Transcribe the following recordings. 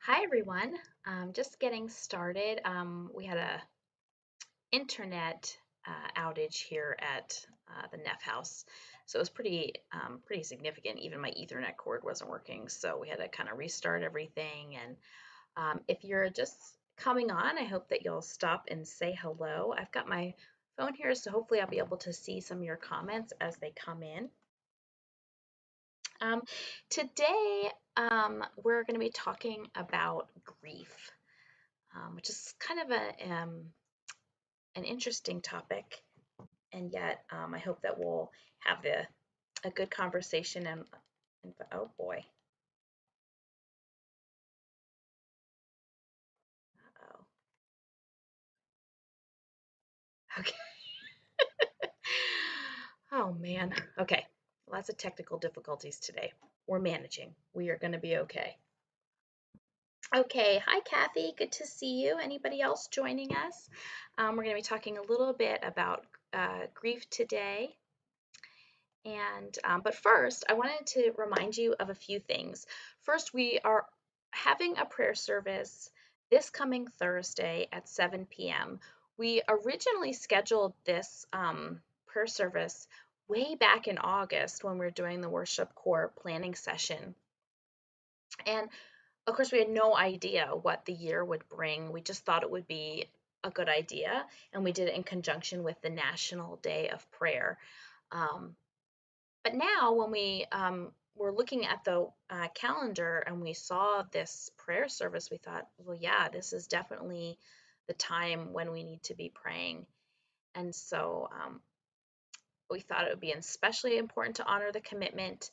Hi everyone. Just getting started. We had a internet outage here at the Neff house, so it was pretty significant. Even my Ethernet cord wasn't working, so we had to kind of restart everything. And if you're just coming on, I hope that you'll stop and say hello. I've got my phone here, so hopefully I'll be able to see some of your comments as they come in. Um, Today, we're going to be talking about grief, which is kind of an interesting topic, and yet I hope that we'll have a good conversation. And oh boy, oh, okay, oh man, okay, lots of technical difficulties today. We're managing. We are going to be okay. Okay, hi Kathy, good to see you. Anybody else joining us? We're going to be talking a little bit about grief today. And but first, I wanted to remind you of a few things. First, we are having a prayer service this coming Thursday at 7 p.m. We originally scheduled this prayer service way back in August when we were doing the worship corps planning session. And of course, we had no idea what the year would bring. We just thought it would be a good idea, and we did it in conjunction with the National Day of Prayer. Um, but now, when we were looking at the calendar and we saw this prayer service, we thought, well, yeah, this is definitely the time when we need to be praying. And so we thought it would be especially important to honor the commitment.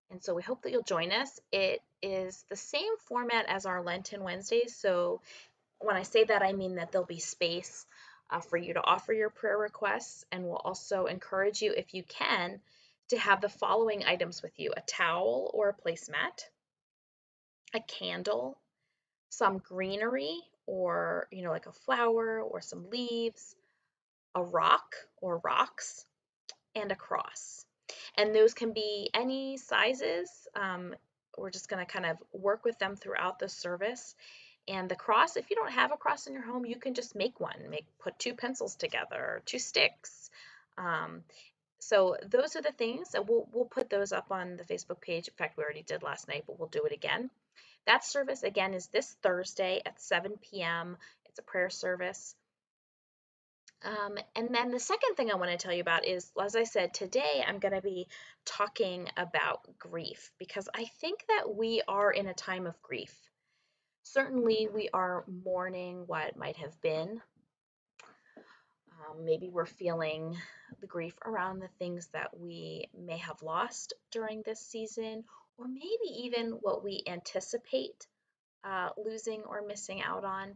And so we hope that you'll join us. It is the same format as our Lenten Wednesdays. So when I say that, I mean that there'll be space for you to offer your prayer requests. And we'll also encourage you, if you can, to have the following items with you: a towel or a placemat, a candle, some greenery or, like a flower or some leaves, a rock or rocks, and a cross. And those can be any sizes. We're just going to kind of work with them throughout the service. And the cross, if you don't have a cross in your home, you can just make one. Put two pencils together, two sticks. Um, so those are the things that we'll put those up on the Facebook page. In fact, we already did last night, but we'll do it again. That service again is this Thursday at 7 p.m. It's a prayer service. And then the second thing I want to tell you about is, as I said, today I'm going to be talking about grief because I think that we are in a time of grief. Certainly, we are mourning what might have been. Maybe we're feeling the grief around the things that we may have lost during this season, or maybe even what we anticipate losing or missing out on.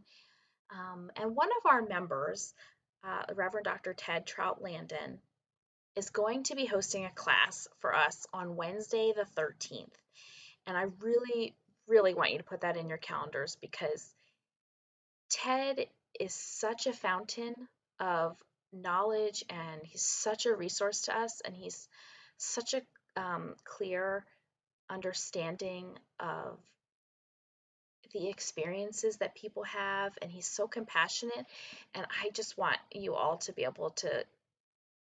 And one of our members, Reverend Dr. Ted Trout Landon, is going to be hosting a class for us on Wednesday, the 13th. And I really, really want you to put that in your calendars because Ted is such a fountain of knowledge and he's such a resource to us, and he's such a clear understanding of the experiences that people have, and he's so compassionate. And I just want you all to be able to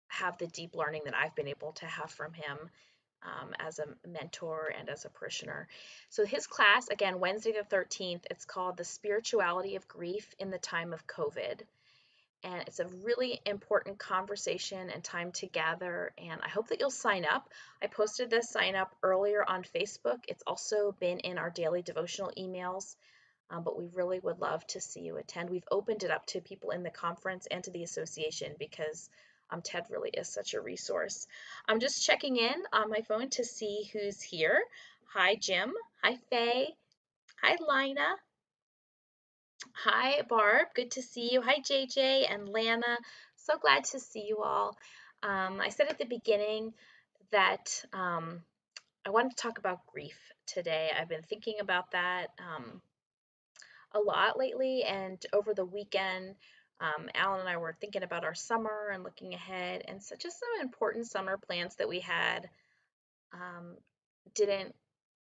have the deep learning that I've been able to have from him as a mentor and as a parishioner. So his class, again, Wednesday the 13th, it's called The Spirituality of Grief in the Time of COVID. And it's a really important conversation and time to gather. And I hope that you'll sign up. I posted this sign up earlier on Facebook. It's also been in our daily devotional emails. But we really would love to see you attend. We've opened it up to people in the conference and to the association because Ted really is such a resource. I'm just checking in on my phone to see who's here. Hi, Jim. Hi, Faye. Hi, Lina. Hi, Barb. Good to see you. Hi, JJ and Lana. So glad to see you all. I said at the beginning that I wanted to talk about grief today. I've been thinking about that a lot lately, and over the weekend, Alan and I were thinking about our summer and looking ahead, and so just some important summer plans that we had didn't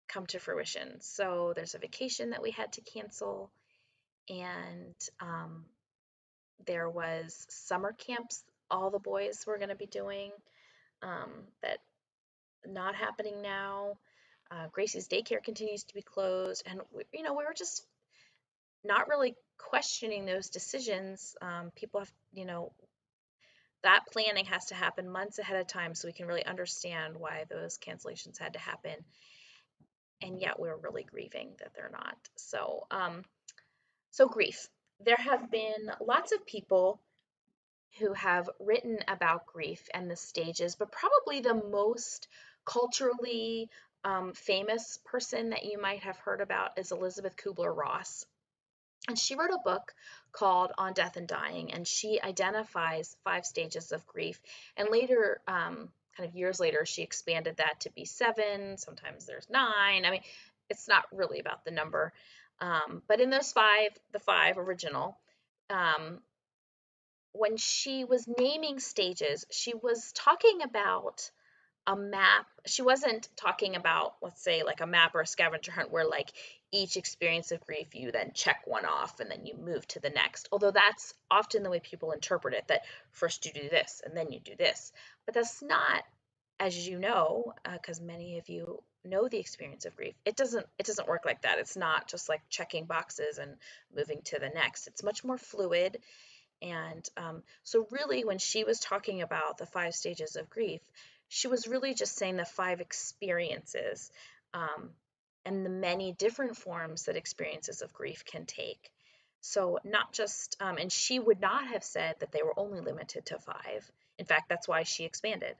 come to fruition. So there's a vacation that we had to cancel, and there was summer camps all the boys were going to be doing, that not happening now. Gracie's daycare continues to be closed, and we were just not really questioning those decisions. People have, that planning has to happen months ahead of time so we can really understand why those cancellations had to happen. And yet we're really grieving that they're not. So grief. There have been lots of people who have written about grief and the stages, but probably the most culturally famous person that you might have heard about is Elizabeth Kubler-Ross. And she wrote a book called On Death and Dying, and she identifies 5 stages of grief. And later, kind of years later, she expanded that to be 7. Sometimes there's 9. I mean, it's not really about the number. But in those 5, the 5 original, um, when she was naming stages, she was talking about a map. She wasn't talking about, let's say, like a map or a scavenger hunt where like each experience of grief you then check one off and then you move to the next. Although that's often the way people interpret it, that first you do this and then you do this. But that's not, as you know, because many of you know the experience of grief. It doesn't work like that. It's not just like checking boxes and moving to the next. It's much more fluid. And so, really, when she was talking about the 5 stages of grief, she was really just saying the 5 experiences, um, and the many different forms that experiences of grief can take. So, not just, and she would not have said that they were only limited to 5. In fact, that's why she expanded.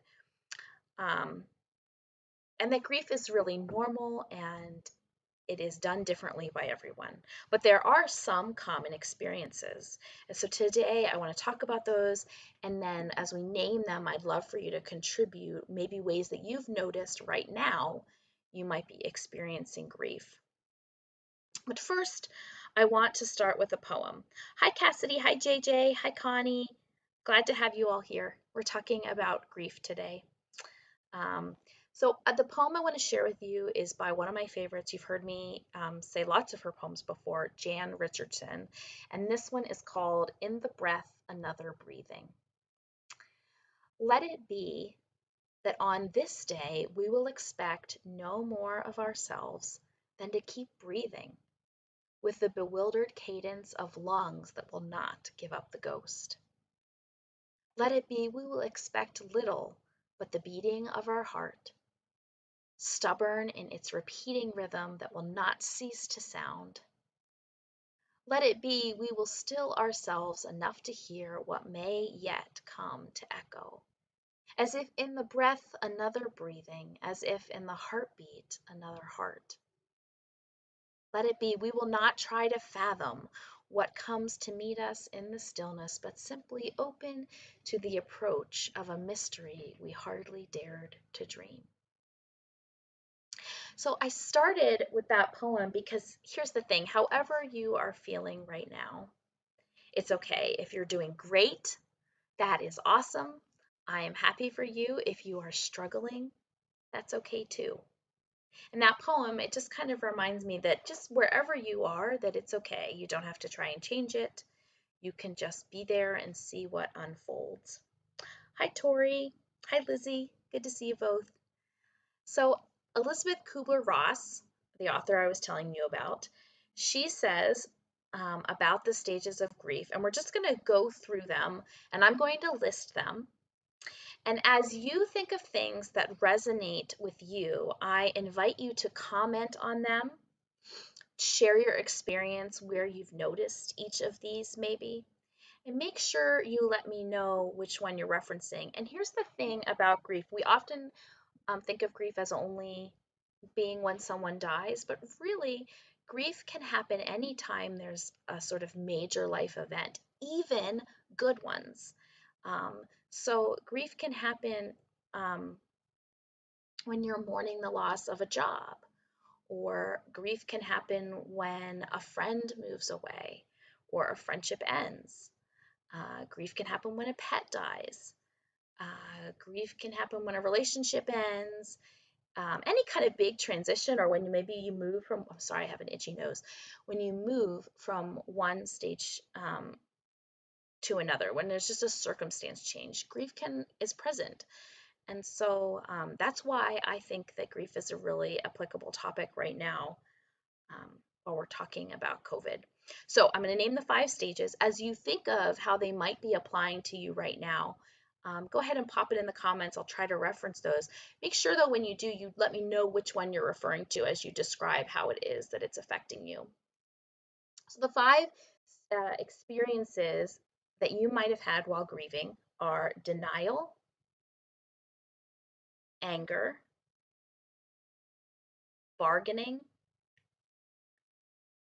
Um, and that grief is really normal and it is done differently by everyone. But there are some common experiences. And so today I want to talk about those. And then as we name them, I'd love for you to contribute maybe ways that you've noticed right now you might be experiencing grief. But first, I want to start with a poem. Hi, Cassidy. Hi, JJ. Hi, Connie. Glad to have you all here. We're talking about grief today. Um, so the poem I want to share with you is by one of my favorites. You've heard me say lots of her poems before, Jan Richardson. And this one is called In the Breath, Another Breathing. Let it be that on this day we will expect no more of ourselves than to keep breathing with the bewildered cadence of lungs that will not give up the ghost. Let it be we will expect little but the beating of our heart, stubborn in its repeating rhythm that will not cease to sound. Let it be we will still ourselves enough to hear what may yet come to echo, as if in the breath another breathing, as if in the heartbeat another heart. Let it be we will not try to fathom what comes to meet us in the stillness, but simply open to the approach of a mystery we hardly dared to dream. So I started with that poem because here's the thing, however you are feeling right now, it's okay. If you're doing great, that is awesome. I am happy for you. If you are struggling, that's okay too. And that poem, it just kind of reminds me that just wherever you are, that it's okay. You don't have to try and change it. You can just be there and see what unfolds. Hi, Tori. Hi, Lizzie. Good to see you both. So Elizabeth Kubler-Ross, the author I was telling you about, she says about the stages of grief, and we're just going to go through them, and I'm going to list them. And as you think of things that resonate with you, I invite you to comment on them, share your experience where you've noticed each of these maybe, and make sure you let me know which one you're referencing. And here's the thing about grief. We often think of grief as only being when someone dies, but really, grief can happen anytime there's a sort of major life event, even good ones. So, grief can happen when you're mourning the loss of a job, or grief can happen when a friend moves away, or a friendship ends. Grief can happen when a pet dies. Grief can happen when a relationship ends. any kind of big transition, or when maybe you move from, I'm sorry, I have an itchy nose, when you move from one stage to another, when there's just a circumstance change, grief is present. And so that's why I think that grief is a really applicable topic right now, um, while we're talking about COVID. So I'm going to name the 5 stages. As you think of how they might be applying to you right now, go ahead and pop it in the comments. I'll try to reference those. Make sure, though, when you do, you let me know which one you're referring to as you describe how it is that it's affecting you. So the 5 experiences that you might have had while grieving are denial, anger, bargaining,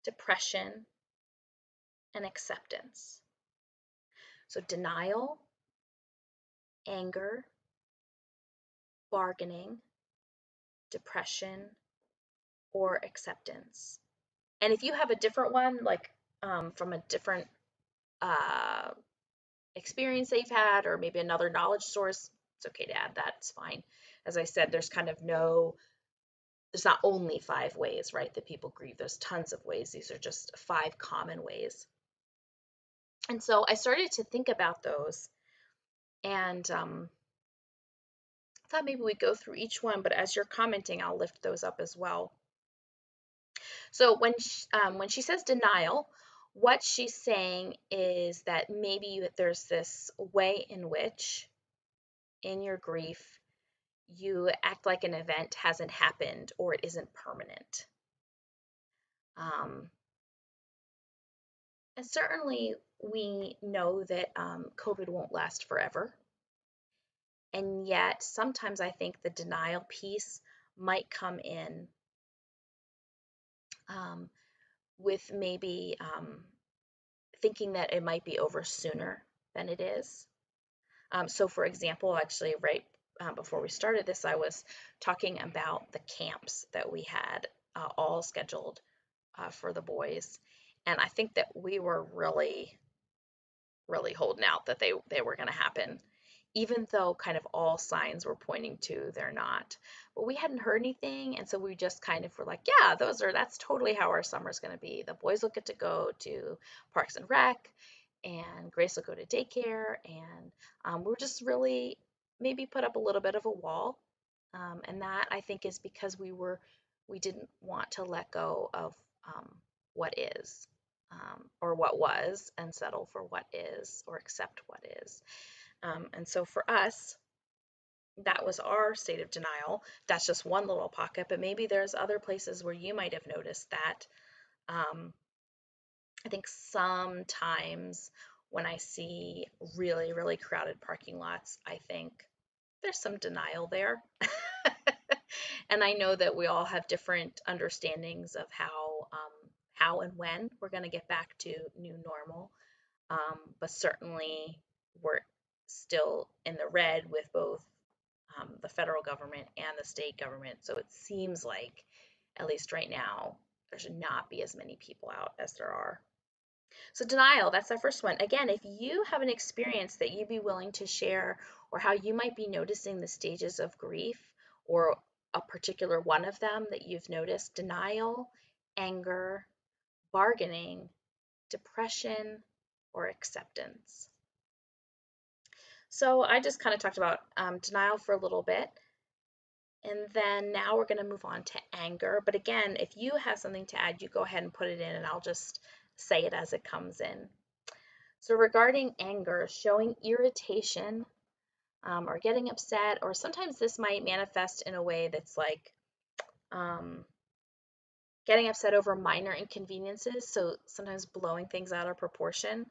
depression, and acceptance. So denial, anger, bargaining, depression, or acceptance. And if you have a different one, like from a different uh, experience they've had, or maybe another knowledge source, it's okay to add that. It's fine. As I said, there's not only 5 ways, right, that people grieve. There's tons of ways. These are just 5 common ways. And so I started to think about those, and thought maybe we'd go through each one, but as you're commenting, I'll lift those up as well. So when she says denial, what she's saying is that maybe there's this way in which, in your grief, you act like an event hasn't happened or it isn't permanent. And certainly we know that COVID won't last forever. And yet sometimes I think the denial piece might come in with maybe thinking that it might be over sooner than it is. So for example, actually right before we started this, I was talking about the camps that we had all scheduled for the boys. And I think that we were really, really holding out that they were going to happen, even though kind of all signs were pointing to they're not. But we hadn't heard anything, and so we just kind of were like, yeah, that's totally how our summer's going to be. The boys will get to go to Parks and Rec, and Grace will go to daycare, and we're just really maybe put up a little bit of a wall, and that I think is because we didn't want to let go of what is, or what was, and settle for what is, or accept what is. And so for us, that was our state of denial. That's just one little pocket, but maybe there's other places where you might have noticed that. I think sometimes when I see really, really crowded parking lots, I think there's some denial there. And I know that we all have different understandings of how and when we're going to get back to new normal. But certainly we're still in the red with both the federal government and the state government. So it seems like, at least right now, there should not be as many people out as there are. So denial, that's our first one. Again, if you have an experience that you'd be willing to share, or how you might be noticing the stages of grief, or a particular one of them that you've noticed: denial, anger, bargaining, depression, or acceptance. So I just kind of talked about denial for a little bit. And then now we're going to move on to anger. But again, if you have something to add, you go ahead and put it in, and I'll just say it as it comes in. So regarding anger, showing irritation, or getting upset, or sometimes this might manifest in a way that's like getting upset over minor inconveniences, so sometimes blowing things out of proportion.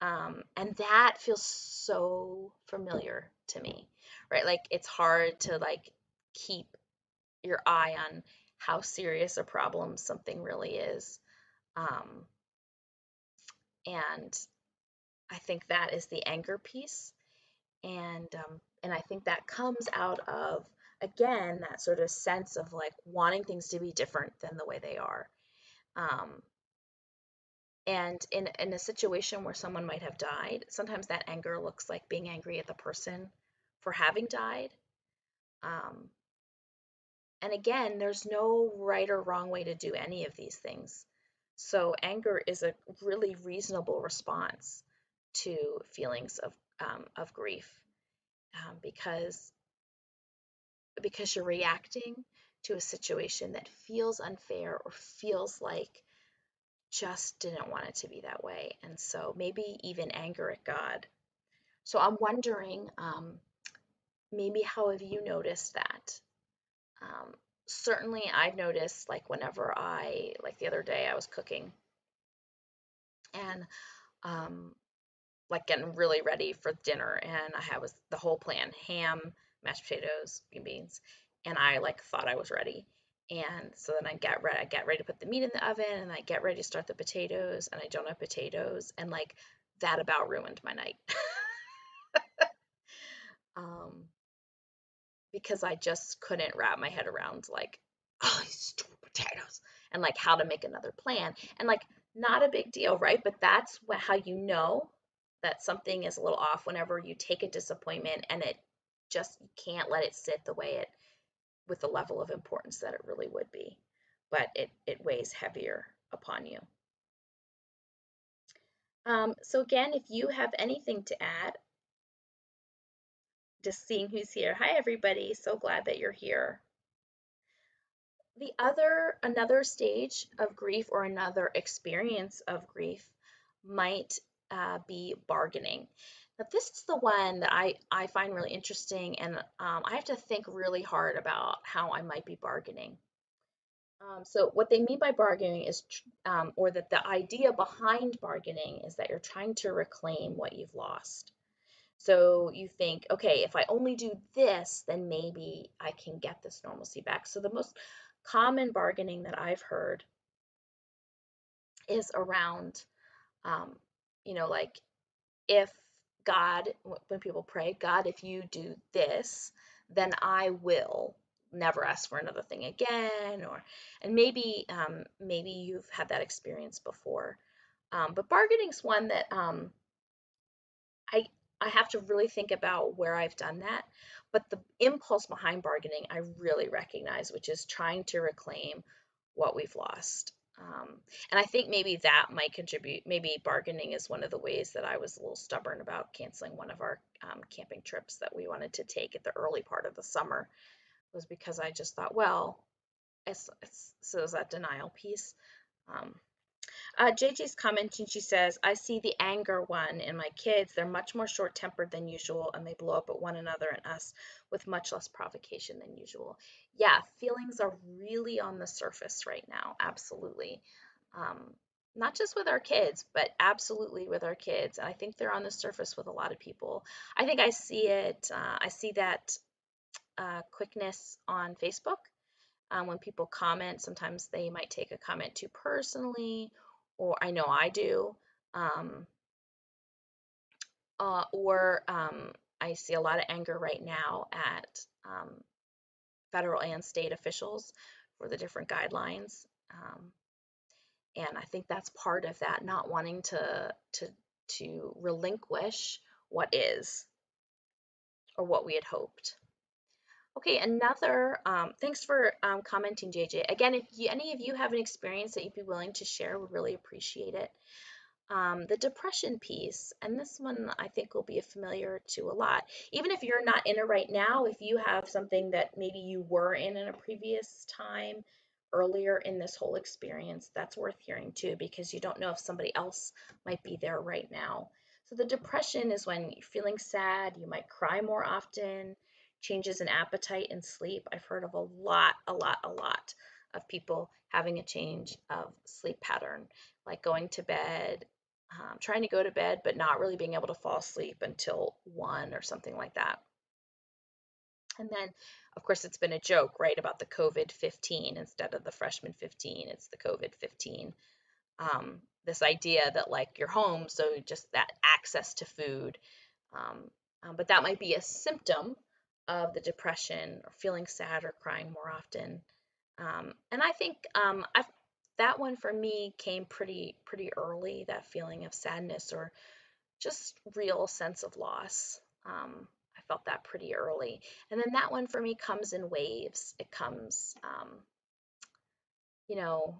And that feels so familiar to me, right? Like it's hard to like keep your eye on how serious a problem something really is. And I think that is the anger piece. And I think that comes out of, again, that sort of sense of like wanting things to be different than the way they are. And in a situation where someone might have died, sometimes that anger looks like being angry at the person for having died. And again, there's no right or wrong way to do any of these things. So anger is a really reasonable response to feelings of grief, because you're reacting to a situation that feels unfair or feels like just didn't want it to be that way. And so maybe even anger at God. So I'm wondering, maybe how have you noticed that? Um, Certainly, I've noticed, like whenever like the other day, I was cooking and um, like getting really ready for dinner, and I had was the whole plan: ham, mashed potatoes, green beans, and I like thought I was ready. And so then I get ready to put the meat in the oven, and I get ready to start the potatoes, and I don't have potatoes, and like that about ruined my night. um, because I just couldn't wrap my head around like, oh, these stupid potatoes, and like how to make another plan. And like, not a big deal, right? But that's how you know that something is a little off whenever you take a disappointment and it just, you can't let it sit the way it, with the level of importance that it really would be. But it weighs heavier upon you. So again, if you have anything to add, just seeing who's here. Hi, everybody. So glad that you're here. Another stage of grief or another experience of grief might be bargaining. Now, this is the one that I find really interesting, and I have to think really hard about how I might be bargaining. So what they mean by bargaining is, or that the idea behind bargaining is that you're trying to reclaim what you've lost. So you think, okay, if I only do this, then maybe I can get this normalcy back. So the most common bargaining that I've heard is around, um, like if God, when people pray, God, if you do this, then I will never ask for another thing again. And maybe you've had that experience before. But bargaining's one that I I have to really think about where I've done that. But the impulse behind bargaining, I really recognize, which is trying to reclaim what we've lost. And I think maybe that might contribute. Maybe bargaining is one of the ways that I was a little stubborn about canceling one of our camping trips that we wanted to take at the early part of the summer, was because I just thought, well, so is that denial piece. Um, JJ's commenting, she says, I see the anger one in my kids. They're much more short tempered than usual, and they blow up at one another and us with much less provocation than usual. Yeah, feelings are really on the surface right now. Absolutely. Um, Not just with our kids, but absolutely with our kids. And I think they're on the surface with a lot of people. I think I see it, I see that quickness on Facebook. When people comment, sometimes they might take a comment too personally, or I know I do, um, or I see a lot of anger right now at federal and state officials for the different guidelines, and I think that's part of that, not wanting to relinquish what is or what we had hoped. Okay, thanks for commenting, JJ. Again, if any of you have an experience that you'd be willing to share, we'd really appreciate it. The depression piece, and this one I think will be familiar to a lot. Even if you're not in it right now, if you have something that maybe you were in a previous time earlier in this whole experience, that's worth hearing too, because you don't know if somebody else might be there right now. So the depression is when you're feeling sad, you might cry more often, changes in appetite and sleep. I've heard of a lot of people having a change of sleep pattern, like going to bed, trying to go to bed, but not really being able to fall asleep until 1 or something like that. And then, of course, it's been a joke, right, about the COVID 15 instead of the freshman 15, it's the COVID 15. This idea that, like, you're home, so just that access to food. Um, but that might be a symptom of the depression, or feeling sad or crying more often. And I think that one for me came pretty early, that feeling of sadness or just real sense of loss. I felt that pretty early. And then that one for me comes in waves. It comes, you know,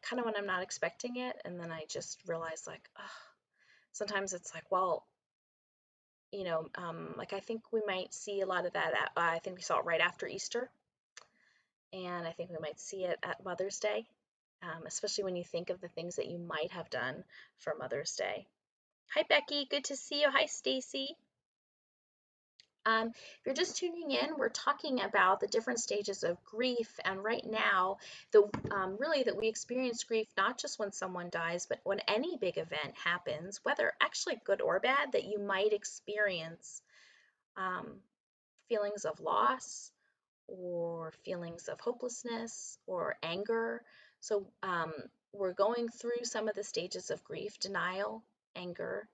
kind of when I'm not expecting it. And then I just realize, like, sometimes it's like, well, like I think we might see a lot of that. I think we saw it right after Easter. And I think we might see it at Mother's Day, especially when you think of the things that you might have done for Mother's Day. Hi, Becky. Good to see you. Hi, Stacy. If you're just tuning in, we're talking about the different stages of grief, and right now, really that we experience grief not just when someone dies, but when any big event happens, whether actually good or bad, that you might experience um, feelings of loss or feelings of hopelessness or anger. So we're going through some of the stages of grief: denial, anger,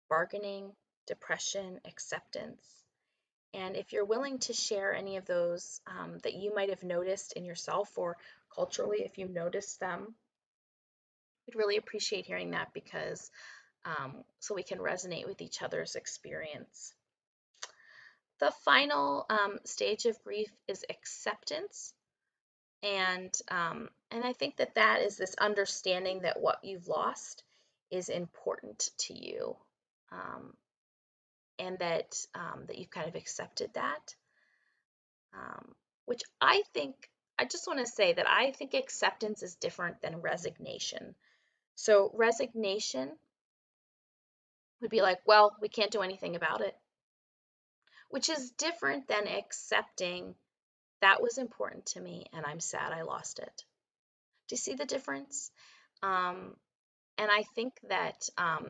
bargaining, depression, acceptance. And if you're willing to share any of those that you might have noticed in yourself or culturally, if you noticed them, we'd really appreciate hearing that because so we can resonate with each other's experience. The final stage of grief is acceptance. And I think that that is this understanding that what you've lost is important to you, um, and that you've kind of accepted that. Which I think, I just want to say that I think acceptance is different than resignation. So resignation would be like, well, we can't do anything about it, which is different than accepting that was important to me and I'm sad I lost it. Do you see the difference? Um, and I think that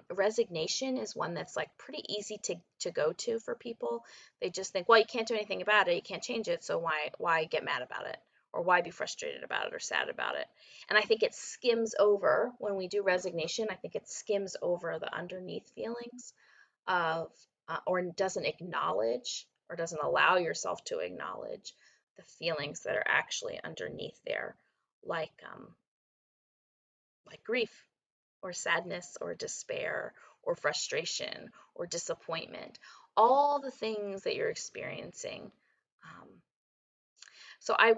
resignation is one that's like pretty easy to go to for people. They just think, well, you can't do anything about it, you can't change it, so why get mad about it, or why be frustrated about it or sad about it? And I think it skims over when we do resignation. I think it skims over the underneath feelings of, or doesn't acknowledge or doesn't allow yourself to acknowledge the feelings that are actually underneath there, like grief or sadness or despair or frustration or disappointment, all the things that you're experiencing. Um, so I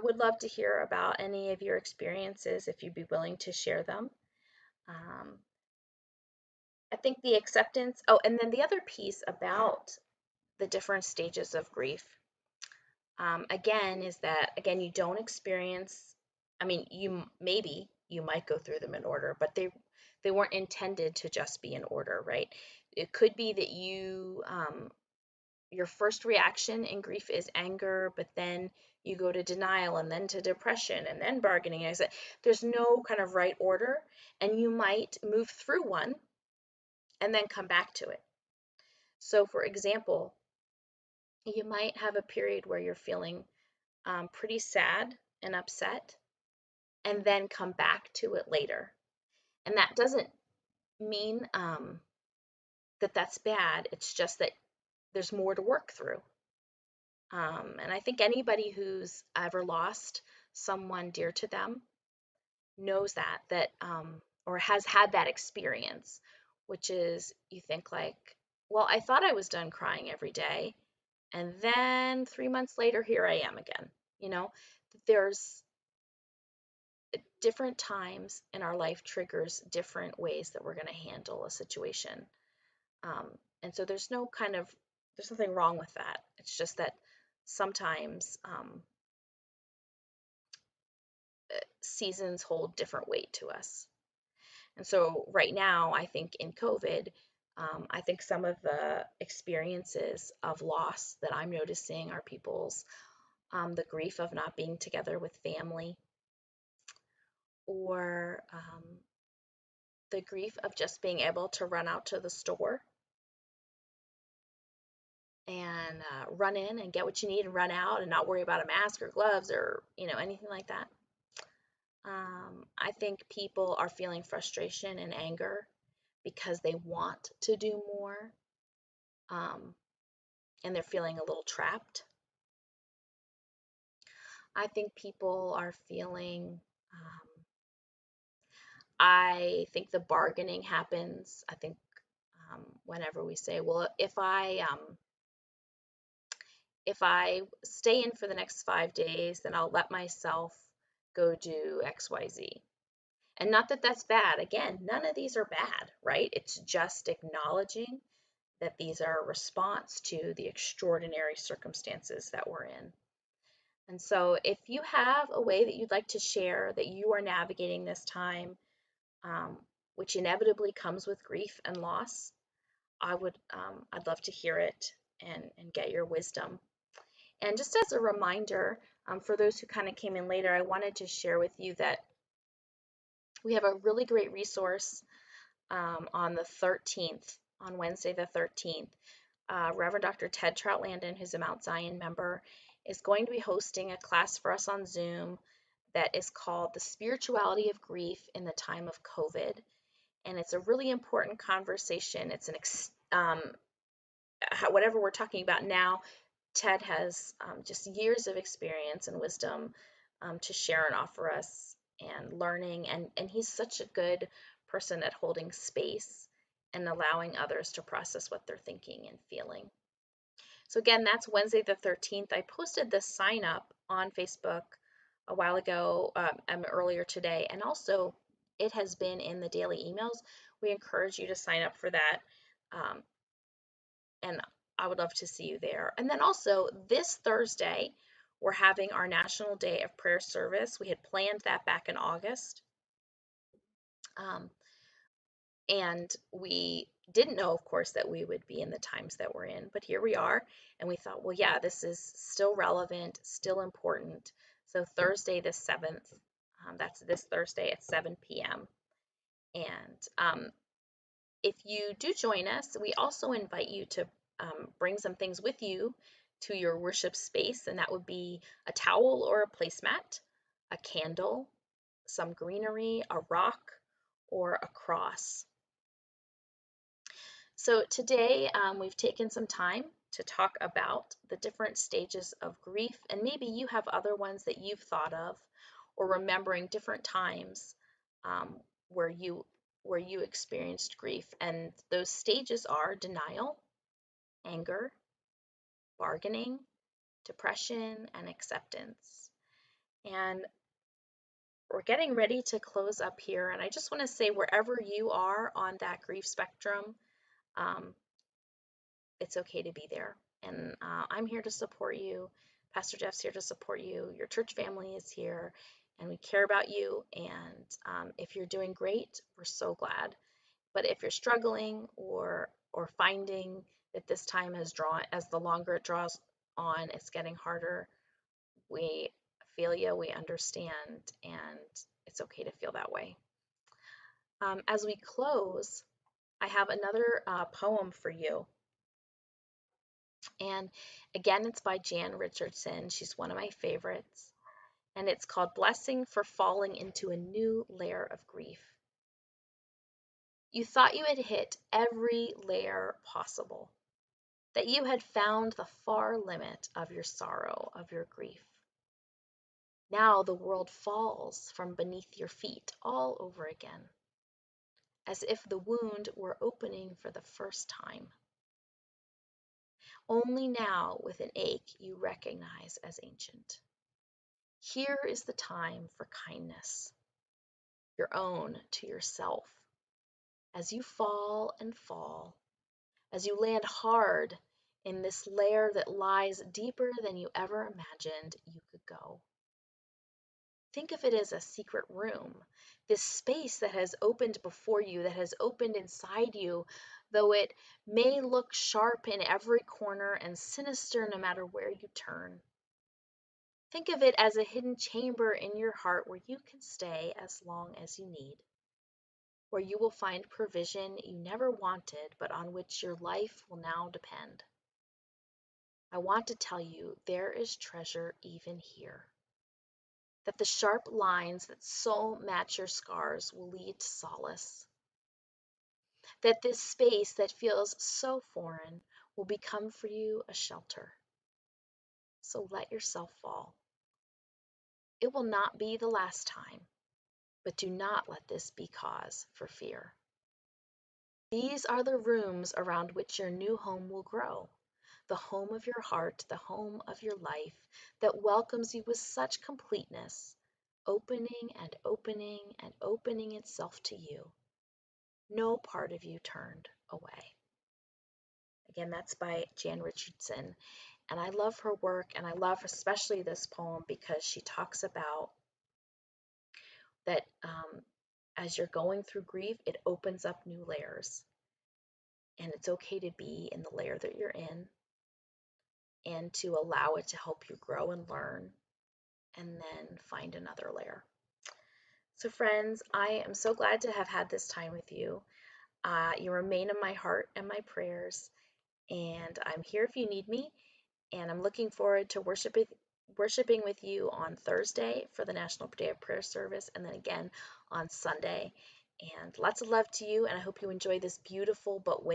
would love to hear about any of your experiences if you'd be willing to share them. Um, I think the acceptance, oh, and then the other piece about the different stages of grief, again, is that, again, you don't experience, I mean, you might go through them in order, but they weren't intended to just be in order, right? It could be that your first reaction in grief is anger, but then you go to denial and then to depression and then bargaining. I said there's no kind of right order, and you might move through one and then come back to it. So, for example, you might have a period where you're feeling pretty sad and upset, and then come back to it later. And that doesn't mean that that's bad. It's just that there's more to work through. And I think anybody who's ever lost someone dear to them knows that or has had that experience, which is you think like, well, I thought I was done crying every day, and then 3 months later, here I am again. You know, there's different times in our life triggers different ways that we're going to handle a situation. Um, and so there's nothing wrong with that. It's just that sometimes seasons hold different weight to us. And so right now, I think in COVID, I think some of the experiences of loss that I'm noticing are people's the grief of not being together with family, or the grief of just being able to run out to the store and run in and get what you need and run out and not worry about a mask or gloves or anything like that. I think people are feeling frustration and anger because they want to do more, um, and they're feeling a little trapped. I think people are feeling, I think the bargaining happens. I think whenever we say, well, if I if I stay in for the next 5 days, then I'll let myself go do XYZ. And not that that's bad. Again, none of these are bad, right? It's just acknowledging that these are a response to the extraordinary circumstances that we're in. And so, if you have a way that you'd like to share that you are navigating this time, um, which inevitably comes with grief and loss, I'd love to hear it and get your wisdom. And just as a reminder, for those who kind of came in later, I wanted to share with you that we have a really great resource on the 13th, on Wednesday the 13th. Reverend Dr. Ted Troutlandon, who's a Mount Zion member, is going to be hosting a class for us on Zoom that is called The Spirituality of Grief in the Time of COVID. And it's a really important conversation. It's whatever we're talking about now, Ted has just years of experience and wisdom to share and offer us and learning. And he's such a good person at holding space and allowing others to process what they're thinking and feeling. So again, that's Wednesday the 13th. I posted this sign up on Facebook a while ago, earlier today, and also it has been in the daily emails. We encourage you to sign up for that. And I would love to see you there. And then also this Thursday, we're having our National Day of Prayer service. We had planned that back in August. And we didn't know, of course, that we would be in the times that we're in, but here we are. And we thought, well, yeah, this is still relevant, still important. So Thursday the 7th, that's this Thursday at 7 p.m. And if you do join us, we also invite you to bring some things with you to your worship space, and that would be a towel or a placemat, a candle, some greenery, a rock, or a cross. So today we've taken some time to talk about the different stages of grief, and maybe you have other ones that you've thought of, or remembering different times um, where you experienced grief. And those stages are denial, anger, bargaining, depression, and acceptance. And we're getting ready to close up here, and I just want to say, wherever you are on that grief spectrum, um, it's okay to be there. And I'm here to support you. Pastor Jeff's here to support you. Your church family is here, and we care about you. And if you're doing great, we're so glad. But if you're struggling or finding that this time has drawn, as the longer it draws on, it's getting harder, we feel you, we understand, and it's okay to feel that way. As we close, I have another poem for you. And again, it's by Jan Richardson. She's one of my favorites. And it's called Blessing for Falling into a New Layer of Grief. You thought you had hit every layer possible, that you had found the far limit of your sorrow, of your grief. Now the world falls from beneath your feet all over again, as if the wound were opening for the first time. Only now, with an ache you recognize as ancient. Here is the time for kindness, your own to yourself, as you fall and fall, as you land hard in this lair that lies deeper than you ever imagined you could go. Think of it as a secret room, this space that has opened before you, that has opened inside you, though it may look sharp in every corner and sinister no matter where you turn. Think of it as a hidden chamber in your heart where you can stay as long as you need, where you will find provision you never wanted but on which your life will now depend. I want to tell you there is treasure even here, that the sharp lines that so match your scars will lead to solace, that this space that feels so foreign will become for you a shelter. So let yourself fall. It will not be the last time, but do not let this be cause for fear. These are the rooms around which your new home will grow, the home of your heart, the home of your life that welcomes you with such completeness, opening and opening and opening itself to you. No part of you turned away. Again, that's by Jan Richardson. And I love her work, and I love especially this poem because she talks about that as you're going through grief, it opens up new layers. And it's okay to be in the layer that you're in and to allow it to help you grow and learn and then find another layer. So, friends, I am so glad to have had this time with you. You remain in my heart and my prayers, and I'm here if you need me. And I'm looking forward to worshiping with you on Thursday for the National Day of Prayer service, and then again on Sunday. And lots of love to you, and I hope you enjoy this beautiful but